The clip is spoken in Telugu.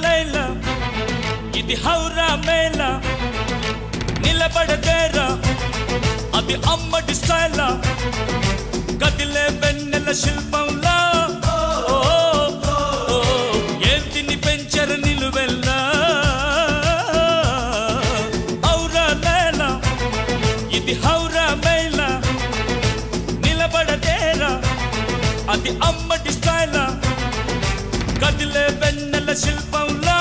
లైలా ఇది హౌరా మేళా నిలబడదేరా అది అమ్మడి స్టైలా కదిలే వెన్నెల శిల్పంలా ఏంటిని పెంచరు నిలువెల్లా హౌరా లైలా ఇది హౌరా మేళా నిలబడదేరా అది అమ్మడి స్టైలా కదిలే వెన్నెల శిల్పంలా